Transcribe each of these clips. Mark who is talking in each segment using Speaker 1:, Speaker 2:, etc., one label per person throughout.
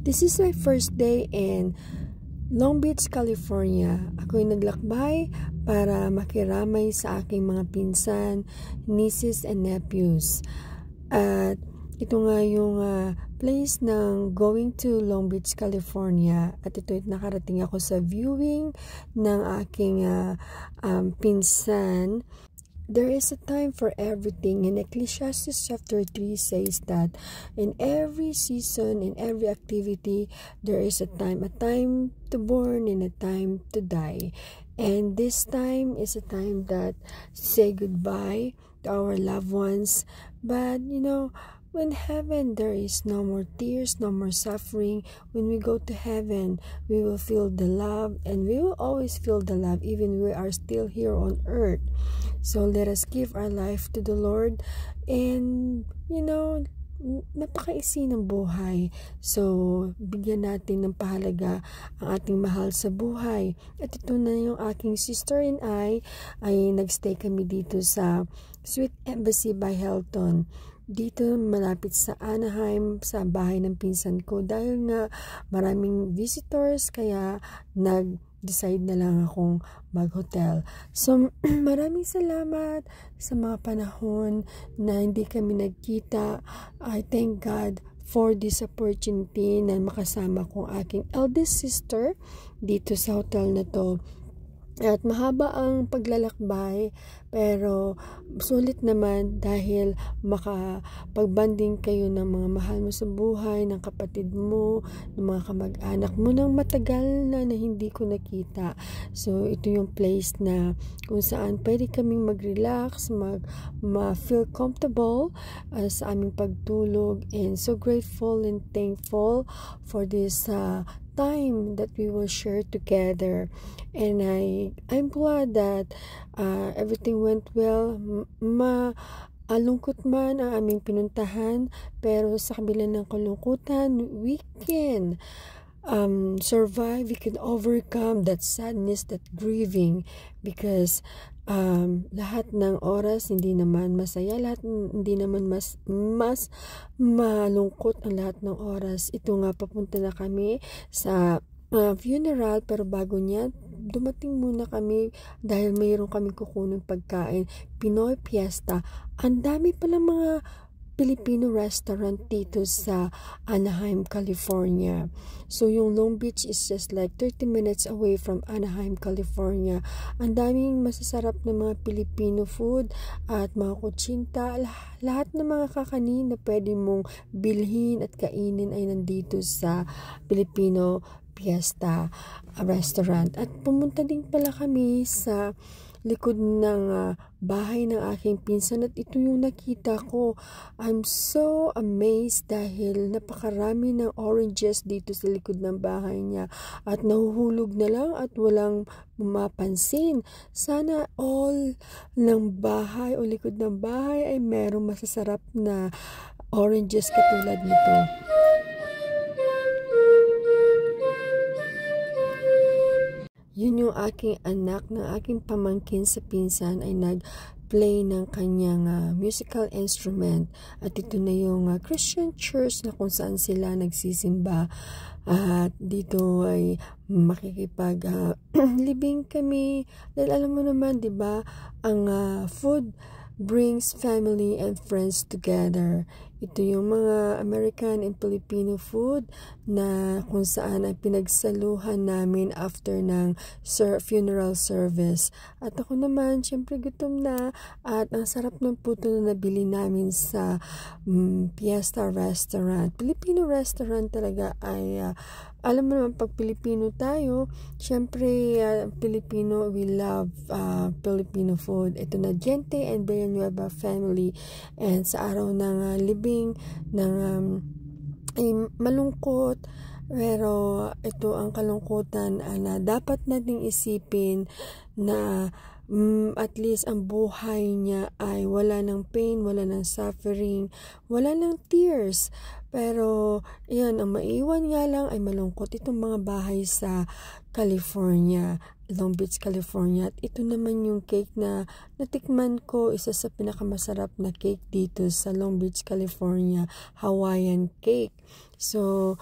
Speaker 1: This is my first day in Long Beach, California. Ako'y naglakbay para makiramay sa aking mga pinsan, nieces and nephews. At ito nga yung place ng going to Long Beach, California. At ito nakarating ako sa viewing ng aking pinsan. There is a time for everything, and Ecclesiastes chapter 3 says that in every season, in every activity, there is a time to born and a time to die. And this time is a time that say goodbye to our loved ones. But when heaven, there is no more tears, no more suffering. When we go to heaven, we will feel the love, and we will always feel the love even we are still here on earth. So let us give our life to the Lord, and napakaisi ng buhay. So bigyan natin ng pahalaga ang ating mahal sa buhay. At ito na yung aking sister and I ay nagstay kami dito sa Sweet Embassy by Hilton. Dito malapit sa Anaheim, sa bahay ng pinsan ko, dahil nga maraming visitors, kaya nag-decide na lang akong mag-hotel. So maraming salamat sa mga panahon na hindi kami nagkita. I thank God for this opportunity na makasama kong aking eldest sister dito sa hotel na to. At mahaba ang paglalakbay, pero sulit naman dahil makapag-banding kayo ng mga mahal mo sa buhay, ng kapatid mo, ng mga kamag-anak mo ng matagal na hindi ko nakita. So ito yung place na kung saan pwede kaming mag-relax, ma-feel comfortable sa aming pagtulog, and so grateful and thankful for this time that we will share together. And I'm glad that everything went well. Malungkot man ang aming pinuntahan, pero sa kabila ng kalungkutan, we can survive, we can overcome that sadness, that grieving, because lahat ng oras hindi naman masaya, lahat hindi naman mas malungkot ang lahat ng oras. Ito nga, papunta na kami sa funeral, pero bago niya dumating muna kami dahil mayroon kaming kukunin pagkain, Pinoy Fiesta. Ang dami pala mga Filipino restaurant dito sa Anaheim, California. So yung Long Beach is just like 30 minutes away from Anaheim, California. Ang daming masasarap na mga Filipino food at mga kutsinta. Lahat ng mga kakanin na pwede mong bilhin at kainin ay nandito sa Filipino Fiesta restaurant. At pumunta din pala kami sa likod ng bahay ng aking pinsan, at ito yung nakita ko. I'm so amazed dahil napakarami ng oranges dito sa likod ng bahay niya, at nahuhulog na lang at walang mapansin. Sana all ng bahay o likod ng bahay ay merong masasarap na oranges katulad nito. Yun yung aking anak ng aking pamangkin sa pinsan ay nag-play ng kanyang musical instrument. At ito na yung Christian church na kung saan sila nagsisimba. At dito ay makikipag-libing kami. Dahil alam mo naman, di ba, ang food brings family and friends together. Ito yung mga American and Filipino food na kung saan ay pinagsaluhan namin after ng funeral service. At ako naman, syempre gutom na, at ang sarap ng puto na nabili namin sa Fiesta Restaurant. Filipino restaurant talaga ay alam mo naman, pag Pilipino tayo, syempre Pilipino, we love Filipino food. Ito na, Gente and Villanueva family, and sa araw ng libing ng ay malungkot, pero ito ang kalungkutan na dapat nating isipin na at least ang buhay niya ay wala ng pain, wala ng suffering, wala ng tears. Pero yan, ang maiwan nga lang ay malungkot itong mga bahay sa California, Long Beach, California. At ito naman yung cake na natikman ko, isa sa pinakamasarap na cake dito sa Long Beach, California, Hawaiian cake. So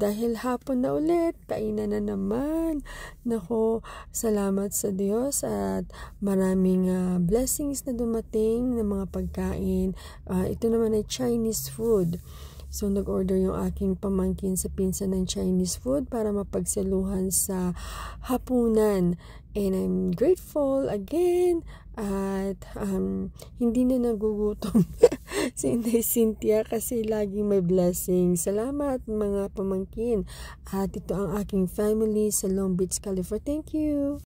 Speaker 1: dahil hapon na ulit, kainan na naman. Nako, salamat sa Diyos at maraming blessings na dumating ng mga pagkain. Ito naman ay Chinese food. So, nag-order yung aking pamangkin sa pinsan ng Chinese food para mapagsaluhan sa hapunan. And I'm grateful again at hindi na nagugutom si Inday Cynthia kasi laging may blessing. Salamat mga pamangkin. At ito ang aking family sa Long Beach, California. Thank you!